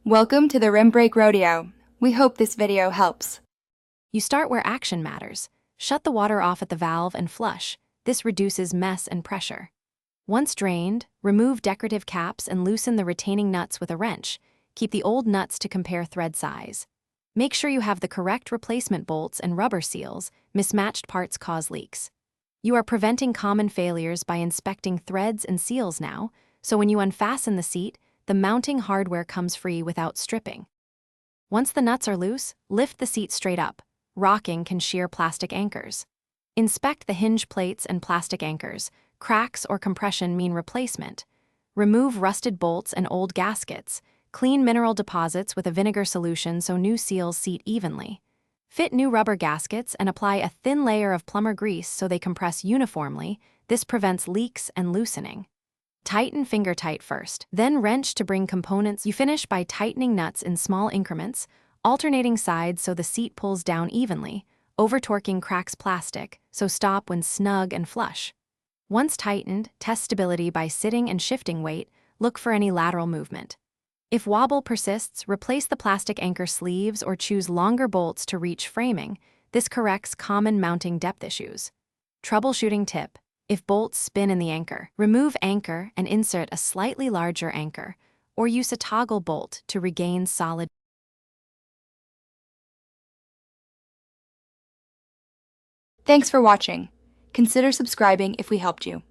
Welcome to the Rim Break Rodeo. We hope this video helps. You start where action matters. Shut the water off at the valve and flush. This reduces mess and pressure. Once drained, remove decorative caps and loosen the retaining nuts with a wrench. Keep the old nuts to compare thread size. Make sure you have the correct replacement bolts and rubber seals. Mismatched parts cause leaks. You are preventing common failures by inspecting threads and seals now, so when you unfasten the seat, the mounting hardware comes free without stripping. Once the nuts are loose, lift the seat straight up. Rocking can shear plastic anchors. Inspect the hinge plates and plastic anchors. Cracks or compression mean replacement. Remove rusted bolts and old gaskets. Clean mineral deposits with a vinegar solution so new seals seat evenly. Fit new rubber gaskets and apply a thin layer of plumber grease so they compress uniformly. This prevents leaks and loosening. Tighten finger tight first, then wrench to bring components. You finish by tightening nuts in small increments, alternating sides so the seat pulls down evenly. Over-torquing cracks plastic, so stop when snug and flush. Once tightened, test stability by sitting and shifting weight. Look for any lateral movement. If wobble persists, replace the plastic anchor sleeves or choose longer bolts to reach framing. This corrects common mounting depth issues. Troubleshooting tip. If bolts spin in the anchor, remove anchor and insert a slightly larger anchor, or use a toggle bolt to regain solid. Thanks for watching. Consider subscribing if we helped you.